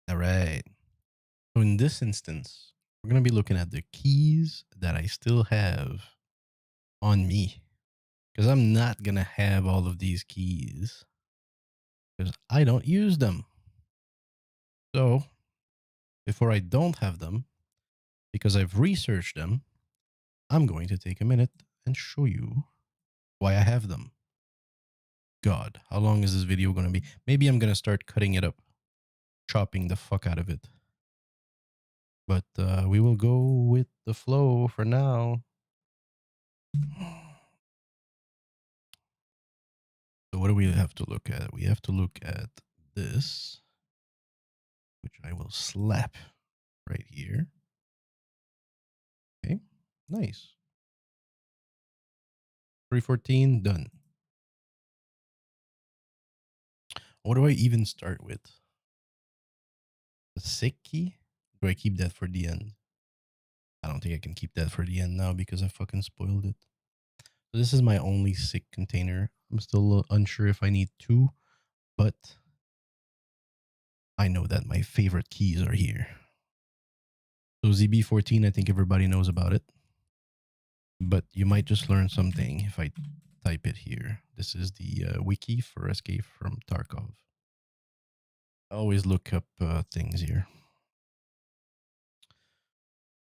All right. So in this instance, we're going to be looking at the keys that I still have on me because I'm not going to have all of these keys because I don't use them. So before I don't have them, because I've researched them, I'm going to take a minute and show you why I have them. God, how long is this video going to be? Maybe I'm going to start cutting it up, chopping the fuck out of it. But we will go with the flow for now. So what do we have to look at? We have to look at this, which I will slap right here. Okay, nice. 314, done. What do I even start with? The SICC key? Do I keep that for the end? I don't think I can keep that for the end now because I fucking spoiled it. So this is my only SICC container. I'm still unsure if I need two, but I know that my favorite keys are here. So ZB14, I think everybody knows about it. But you might just learn something if I type it here. This is the wiki for Escape from Tarkov. I always look up things here.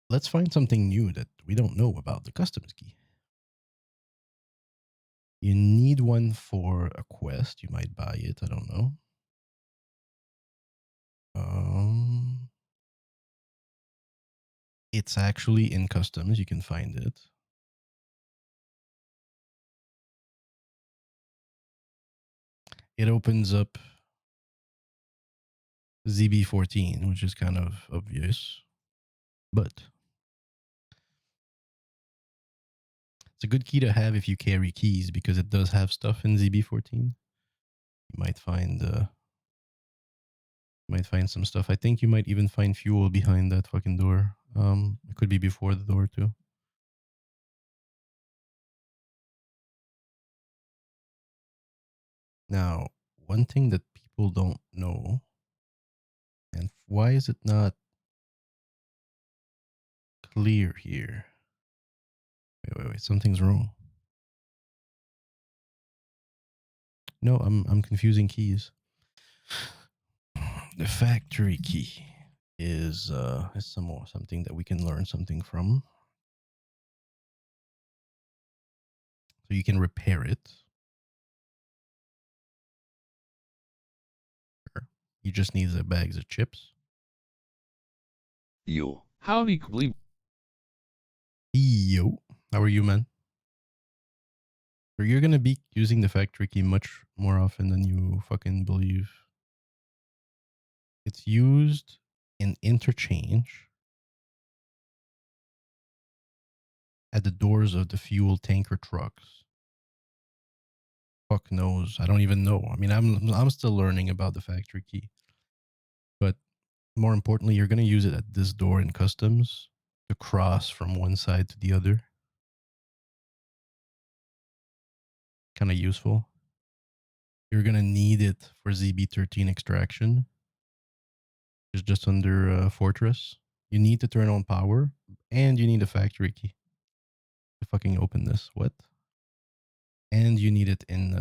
Let's find something new that we don't know about the customs key. You need one for a quest. You might buy it. I don't know. It's actually in customs. You can find it. It opens up ZB14, which is kind of obvious, but it's a good key to have if you carry keys because it does have stuff in ZB14. You might find some stuff. I think you might even find fuel behind that fucking door. It could be before the door too. Now, one thing that people don't know, and why is it not clear here? Wait. Something's wrong. No, I'm confusing keys. The factory key is something that we can learn something from. So you can repair it. You just need the bags of chips. Yo, howdy, believe. Yo, how are you, man? So you're gonna be using the factory key much more often than you fucking believe. It's used in interchange at the doors of the fuel tanker trucks. Fuck knows. I don't even know. I mean, I'm still learning about the factory key. But more importantly, you're gonna use it at this door in customs to cross from one side to the other. Kind of useful. You're gonna need it for ZB13 extraction. It's just under Fortress. You need to turn on power, and you need a factory key to fucking open this. What? And you need it in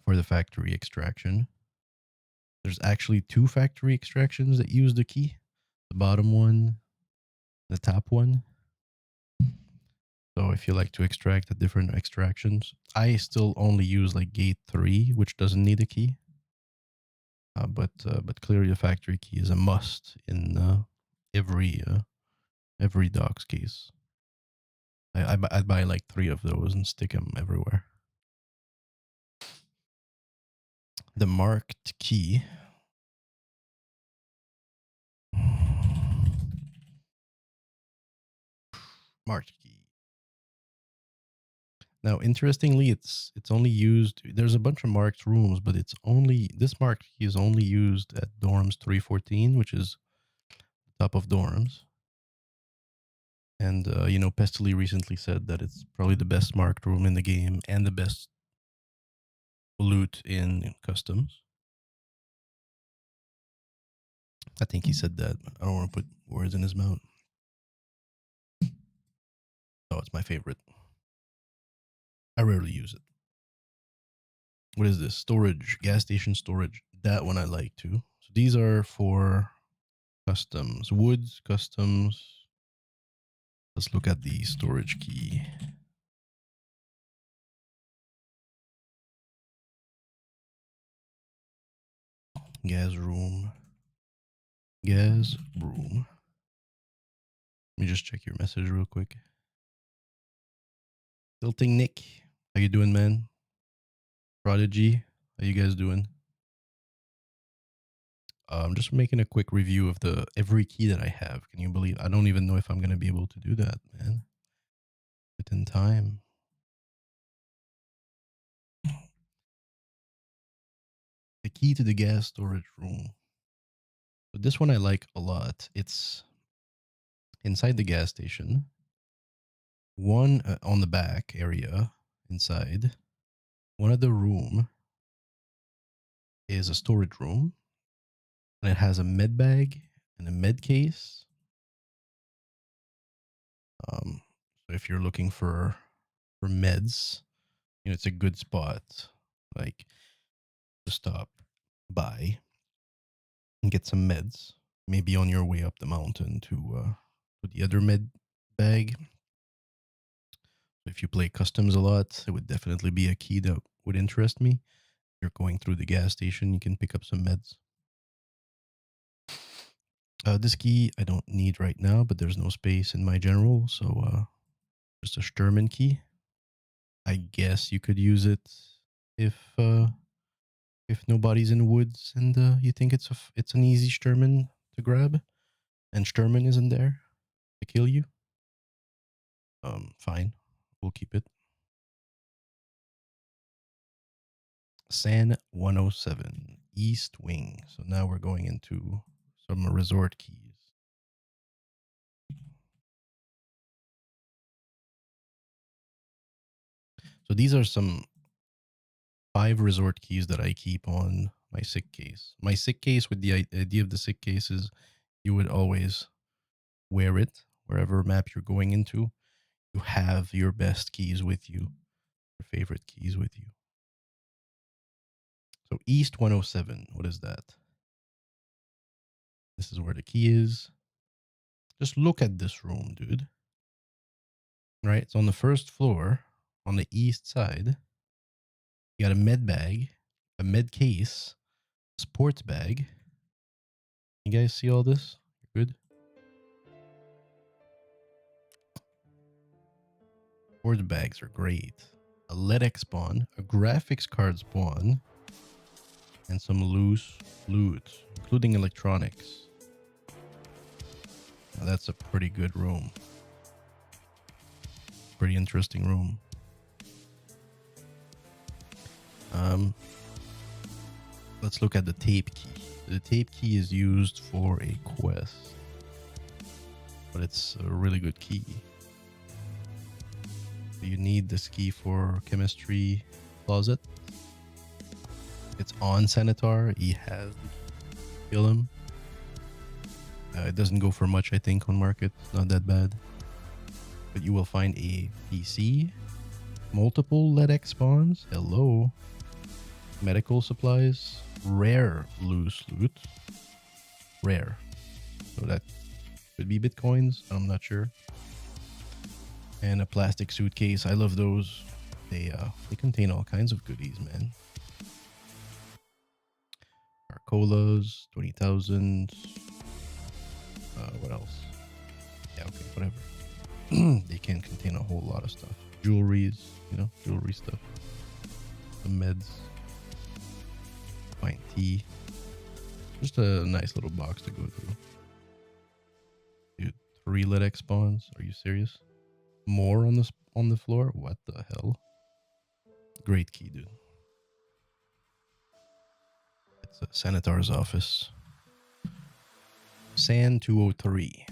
for the factory extraction. There's actually two factory extractions that use the key. The bottom one, the top one. So if you like to extract the different extractions, I still only use like gate 3, which doesn't need a key. But clearly the factory key is a must in every docks case. I'd buy like 3 of those and stick them everywhere. The marked key. Marked key. Now, interestingly, it's only used. There's a bunch of marked rooms, but this marked key is only used at dorms 314, which is top of dorms. And Pestily recently said that it's probably the best marked room in the game and the best loot in customs. I think he said that. I don't want to put words in his mouth. Oh, it's my favorite. I rarely use it. What is this? Storage, gas station storage. That one I like too. So these are for customs, woods, customs. Let's look at the storage key. Gas room. Gas room. Let me just check your message real quick. Tilting Nick. How you doing, man? Prodigy. How you guys doing? I'm just making a quick review of the every key that I have. Can you believe? I don't even know if I'm gonna be able to do that, man. Within time. The key to the gas storage room. But this one I like a lot. It's inside the gas station. One on the back area inside. One of the room is a storage room, and it has a med bag and a med case. So if you're looking for meds, you know, it's a good spot, like to stop by and get some meds. Maybe on your way up the mountain to the other med bag. If you play customs a lot, it would definitely be a key that would interest me. If you're going through the gas station, you can pick up some meds. This key I don't need right now, but there's no space in my general, so just a Sturman key. I guess you could use it if nobody's in the woods and you think it's an easy Sturman to grab, and Sturman isn't there to kill you. Fine, we'll keep it. San 107 East Wing. So now we're going into some resort keys. So these are some 5 resort keys that I keep on my SICC case. My SICC case, with the idea of the SICC case, is you would always wear it wherever map you're going into. You have your best keys with you, your favorite keys with you. So East 107, what is that? This is where the key is. Just look at this room, dude. Right? It's on the first floor on the east side. You got a med bag, a med case, sports bag. You guys see all this? You're good? Sports bags are great. A LEDX spawn, a graphics card spawn, and some loose loot, including electronics. Now that's a pretty good room. Pretty interesting room. Let's look at the tape key. The tape key is used for a quest, but it's a really good key. You need this key for chemistry closet. It's on Senator. He has kill him. It doesn't go for much, I think, on market. It's not that bad. But you will find a PC, multiple LEDX spawns. Hello. Medical supplies, rare loose loot. Rare. So that could be bitcoins. I'm not sure. And a plastic suitcase. I love those. They contain all kinds of goodies, man. Colas, 20,000. What else? Yeah, okay, whatever. They can contain a whole lot of stuff. Jewelries, you know, jewelry stuff. Some meds. Fine tea. Just a nice little box to go through. Dude, 3 LEDX spawns. Are you serious? More on the floor? What the hell? Great key, dude. It's a Senator's office. San 203.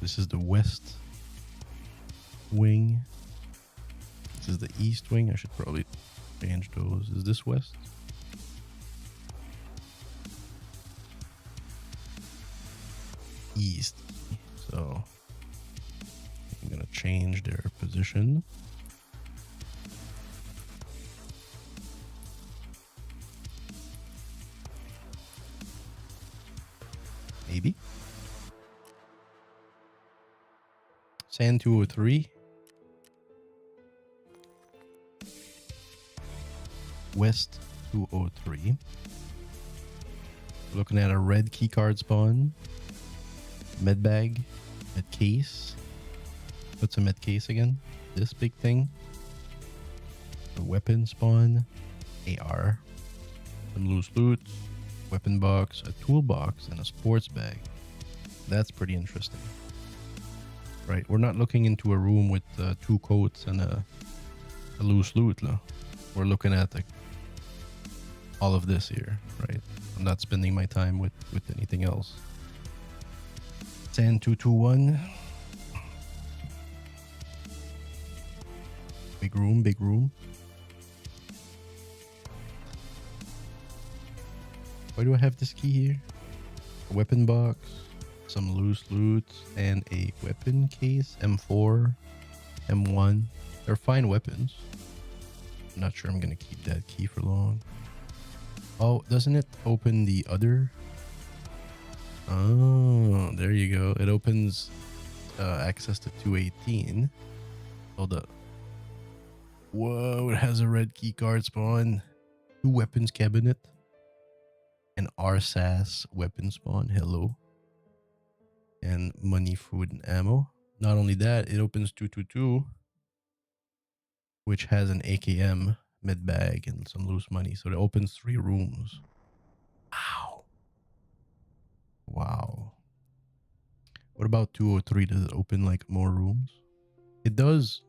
This is the west wing. This is the east wing. I should probably change those. Is this west? east. So I'm gonna change their position. Maybe. Sand 203. West 203. Looking at a red keycard spawn. Med bag. Med case. What's a med case again? This big thing. A weapon spawn. AR. Some loose loot. Weapon box. A toolbox. And a sports bag. That's pretty interesting. Right. We're not looking into a room with 2 coats and a loose loot. No. We're looking at all of this here. Right. I'm not spending my time with anything else. Sand 221. Big room, big room. Why do I have this key here? A weapon box, some loose loot, and a weapon case. M4, M1. They're fine weapons. I'm not sure I'm gonna keep that key for long. Oh, doesn't it open the other? Oh, there you go. It opens access to 218. Hold up. Whoa, it has a red key card spawn. 2 weapons cabinet. An RSAS weapon spawn. Hello. And money, food, and ammo. Not only that, it opens 222, which has an AKM, med bag, and some loose money. So it opens 3 rooms. Wow. Wow. What about 203? Does it open like more rooms? It does.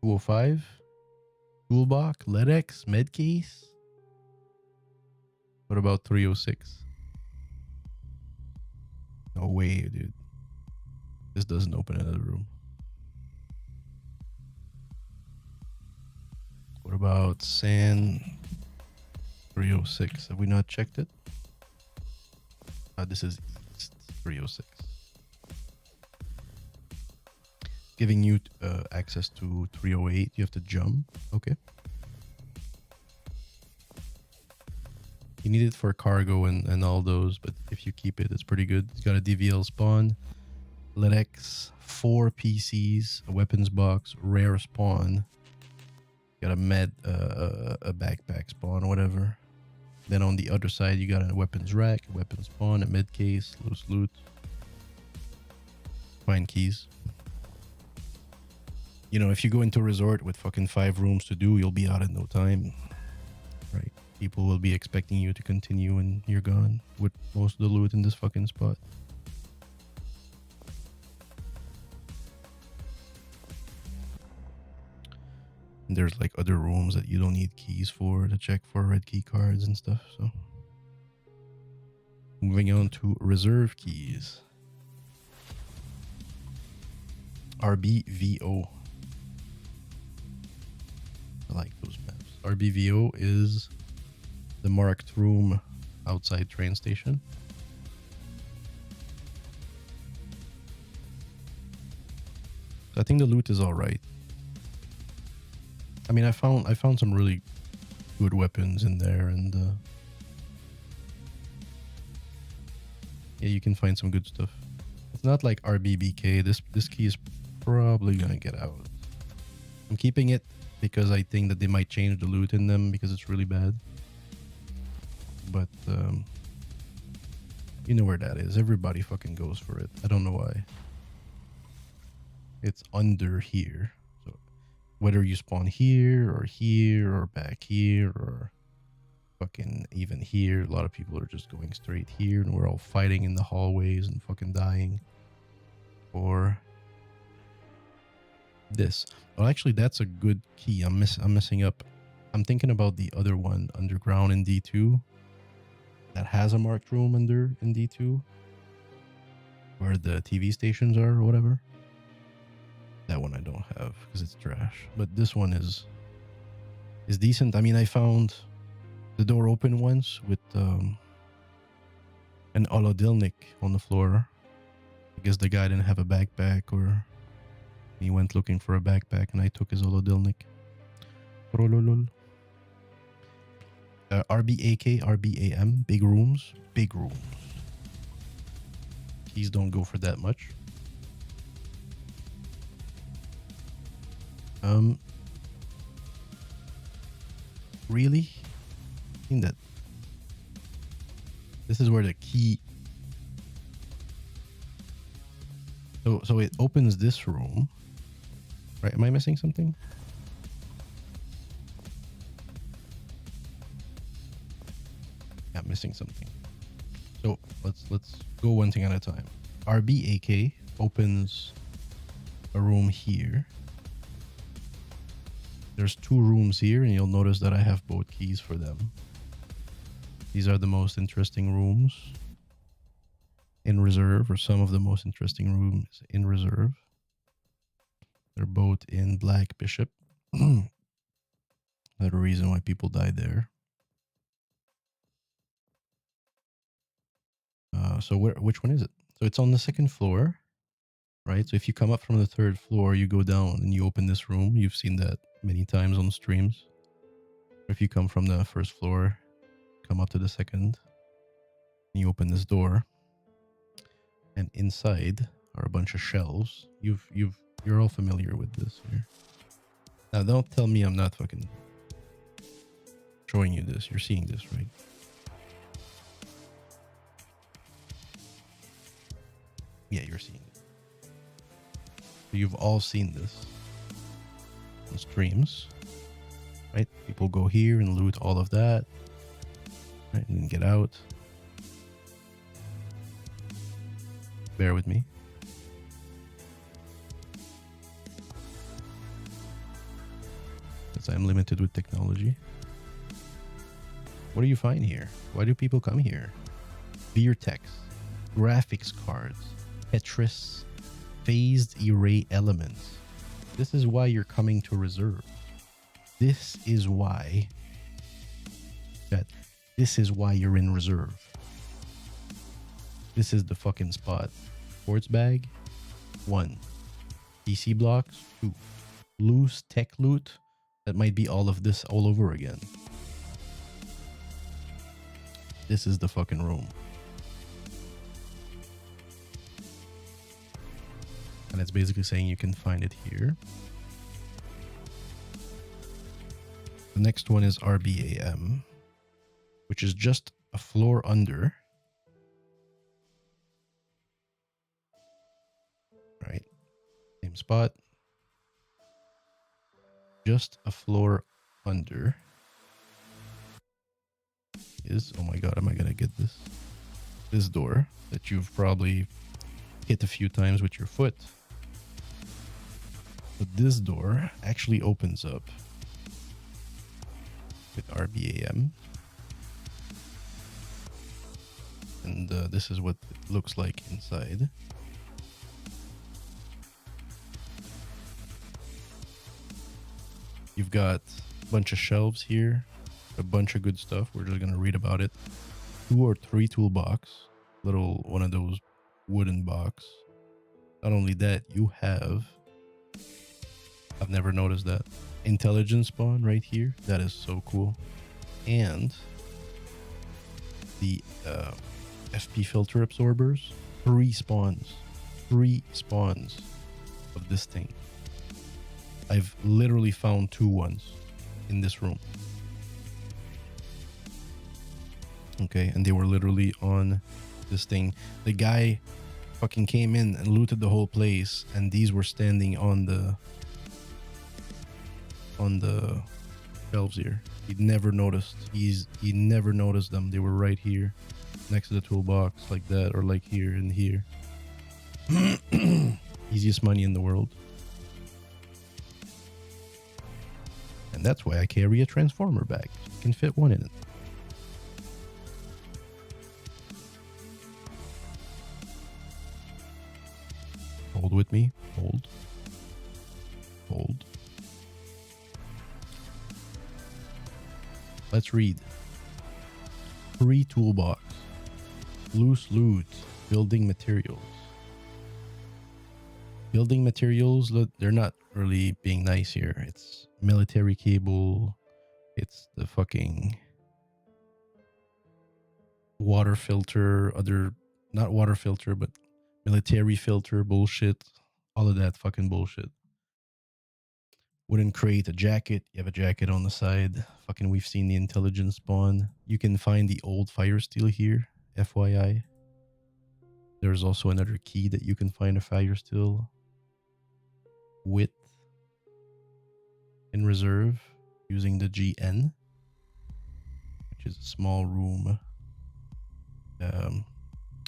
205. Toolbox, LEDX, med case. What about 306? No way, dude. This doesn't open another room. What about sand 306? Have we not checked it? This is East 306. Giving you access to 308. You have to jump. Okay. You need it for cargo and all those, but if you keep it, it's pretty good. It's got a DVL spawn, LEDX, 4 PCs, a weapons box, rare spawn. Got a a backpack spawn or whatever. Then on the other side, you got a weapons rack, a weapons spawn, a med case, loose loot. Fine keys. You know, if you go into a resort with fucking 5 rooms to do, you'll be out in no time. Right? People will be expecting you to continue and you're gone with most of the loot in this fucking spot. And there's like other rooms that you don't need keys for to check for red key cards and stuff. So moving on to reserve keys. RBVO. I like those maps. RBVO is the marked room outside train station. So I think the loot is all right. I mean, I found some really good weapons in there, and yeah, you can find some good stuff. It's not like RBBK. This key is probably gonna get out. I'm keeping it because I think that they might change the loot in them because it's really bad. But you know where that is. Everybody fucking goes for it. I don't know why. It's under here. So whether you spawn here or back here or fucking even here, a lot of people are just going straight here, and we're all fighting in the hallways and fucking dying. Or this. Well, actually, that's a good key. I'm messing up. I'm thinking about the other one, underground in D2, that has a marked room under in D2, where the TV stations are or whatever. That one I don't have because it's trash. But this one is decent. I mean, I found the door open once with an Olodilnik on the floor. guess the guy didn't have a backpack, or he went looking for a backpack and I took his holodilnik. RBAK, RBAM, big rooms, big rooms. Keys don't go for that much. Really? I think that this is where the key. So it opens this room, right? Am I missing something? Yeah, I'm missing something. So let's go one thing at a time. RBAK opens a room here. There's two rooms here, and you'll notice that I have both keys for them. These are the most interesting rooms in reserve, or some of the most interesting rooms in reserve. They're both in Black Bishop. Another reason why people die there. So which one is it? So it's on the second floor, right? So if you come up from the third floor, you go down and you open this room. You've seen that many times on streams. If you come from the first floor, come up to the second, and you open this door, and inside are a bunch of shelves. You're all familiar with this here. Now don't tell me I'm not fucking showing you this. You're seeing this, right? Yeah, you're seeing it. So you've all seen this on streams, right? People go here and loot all of that, right, and then get out. Bear with me. Because I'm limited with technology. What do you find here? Why do people come here? Beer techs, graphics cards, Tetris, phased array elements. This is why you're coming to reserve. This is why you're in reserve. This is the fucking spot. Sports bag, 1. PC blocks, 2. Loose tech loot. That might be all of this all over again. This is the fucking room. And it's basically saying you can find it here. The next one is RBAM, which is just a floor under. Right? Same spot. Just a floor under is, oh my god, am I gonna get this? This door that you've probably hit a few times with your foot. But this door actually opens up with RBAM. And this is what it looks like inside. You've got a bunch of shelves here, a bunch of good stuff. We're just going to read about it. 2 or 3 toolbox, little one of those wooden box. Not only that, you have, I've never noticed that, intelligence spawn right here. That is so cool. And the FP filter absorbers, 3 spawns of this thing. I've literally found 2 ones in this room. Okay, and they were literally on this thing. The guy fucking came in and looted the whole place, and these were standing on the shelves here. He'd never noticed. He never noticed them. They were right here next to the toolbox, like that, or like here and here. Easiest money in the world. And that's why I carry a transformer bag. You can fit one in it. Hold with me. Hold. Hold. Let's read. 3 toolbox. Loose loot. Building materials. Building materials, look, they're not really being nice here. It's military cable. It's the fucking water filter, not water filter, but military filter bullshit. All of that fucking bullshit. Wouldn't create a jacket. You have a jacket on the side. Fucking, we've seen the intelligence spawn. You can find the old fire steel here, FYI. There's also another key that you can find a fire steel with in reserve using the GN, which is a small room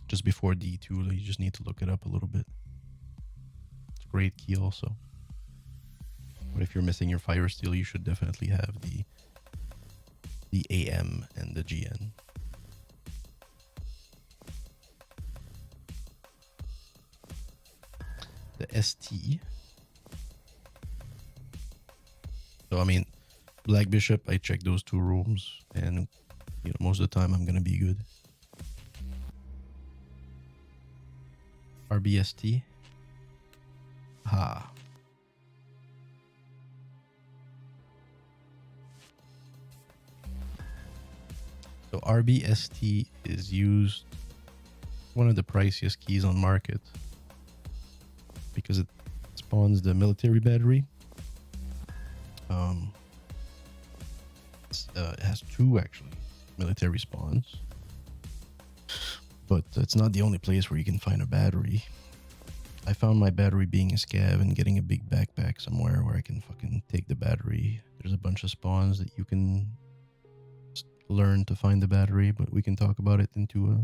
just before D2. You just need to look it up a little bit. It's a great key also. But if you're missing your fire steel, you should definitely have the AM and the GN. The ST. So, I mean, Black Bishop, I check those two rooms, and, you know, most of the time I'm going to be good. RBST. Ha. So RBST is used, one of the priciest keys on market, because it spawns the military battery. It has two actually military spawns, but it's not the only place where you can find a battery. I found my battery being a scav and getting a big backpack somewhere where I can fucking take the battery. There's a bunch of spawns that you can learn to find the battery, but we can talk about it into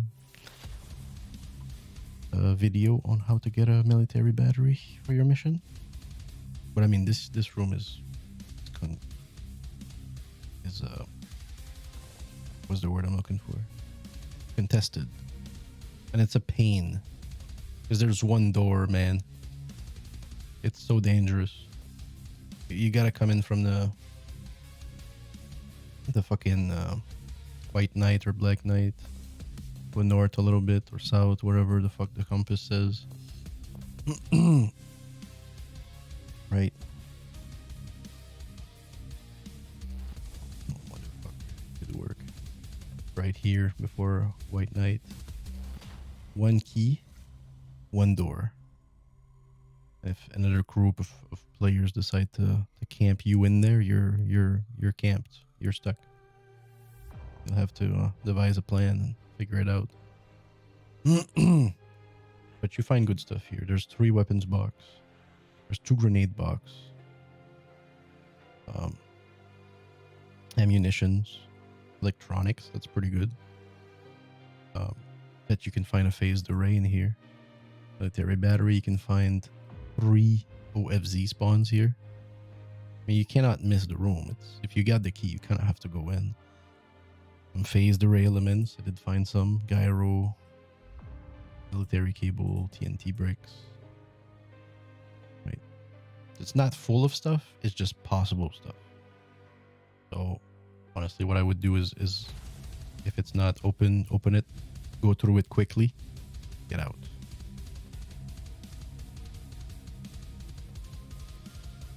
a video on how to get a military battery for your mission. But I mean, this room is what's the word I'm looking for? Contested, and it's a pain because there's one door, man. It's so dangerous. You gotta come in from the fucking white knight or black knight, go north a little bit or south, wherever the fuck the compass says. Right. Oh, motherfucker. Good work. Right here before white knight. One key, one door. If another group of players decide to camp you in there, you're camped. You're stuck. You'll have to devise a plan and figure it out. But you find good stuff here. There's 3 weapons box. There's 2 grenade box. Ammunitions, electronics. That's pretty good. Bet you can find a phased array in here. Military battery. You can find 3 OFZ spawns here. I mean, you cannot miss the room. If you got the key, you kind of have to go in. Some phased array elements. I did find some. Gyro. Military cable. TNT bricks. Right. It's not full of stuff. It's just possible stuff. So, honestly, what I would do is if it's not open it. Go through it quickly. Get out.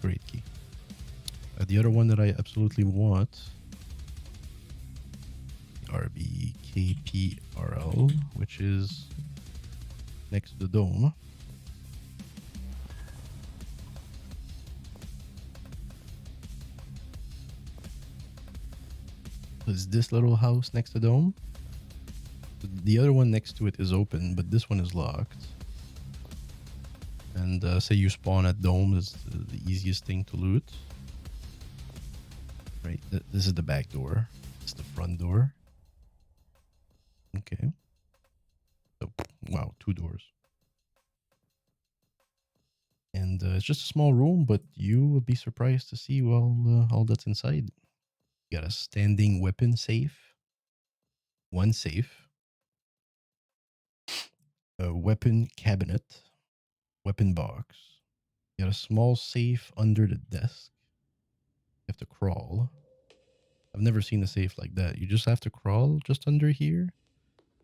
Great key. The other one that I absolutely want, RBKPRL, which is next to the dome. Is this little house next to the dome? The other one next to it is open, but this one is locked. And say you spawn at dome, is the easiest thing to loot. Right, this is the back door. It's the front door. Okay. So, wow, 2 doors. And it's just a small room, but you would be surprised to see all that's inside. You got a standing weapon safe. 1 safe. A weapon cabinet. Weapon box. You got a small safe under the desk. You have to crawl. I've never seen a safe like that. You just have to crawl just under here.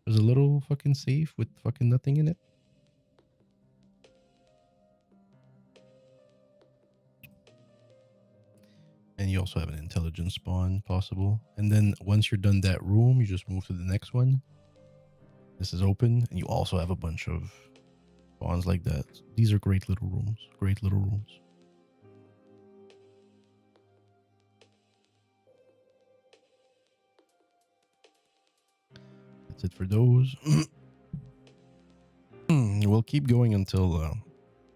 There's a little fucking safe with fucking nothing in it. And you also have an intelligence spawn possible. And then once you're done that room, you just move to the next one. This is open, and you also have a bunch of spawns like that. These are great little rooms. Great little rooms. That's it for those. We'll keep going until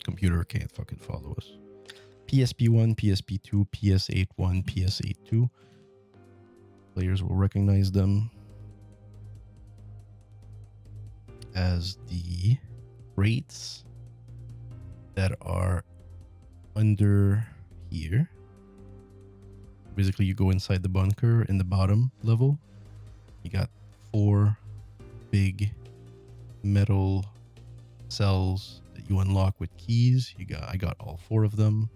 computer can't fucking follow us. PSP1, PSP2, PS81, PS82. Players will recognize them as the rates that are under here. Basically, you go inside the bunker in the bottom level. You got 4 big metal cells that you unlock with keys. I got all 4 of them.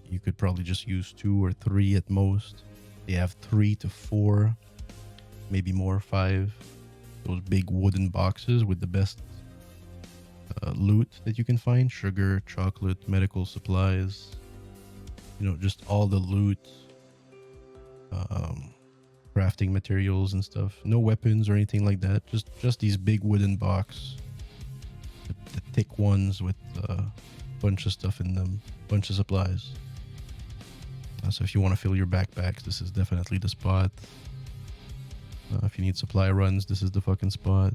You could probably just use 2 or 3 at most. They have 3 to 4, maybe more, 5. Those big wooden boxes with the best loot that you can find: sugar, chocolate, medical supplies. You know, just all the loot, crafting materials and stuff. No weapons or anything like that. Just these big wooden box, the thick ones with a bunch of stuff in them, bunch of supplies. So if you want to fill your backpacks, this is definitely the spot. If you need supply runs, this is the fucking spot.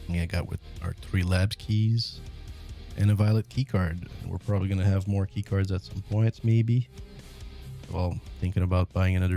Yeah, I got with our 3 labs keys and a violet key card. We're probably going to have more key cards at some point, maybe. Well, thinking about buying another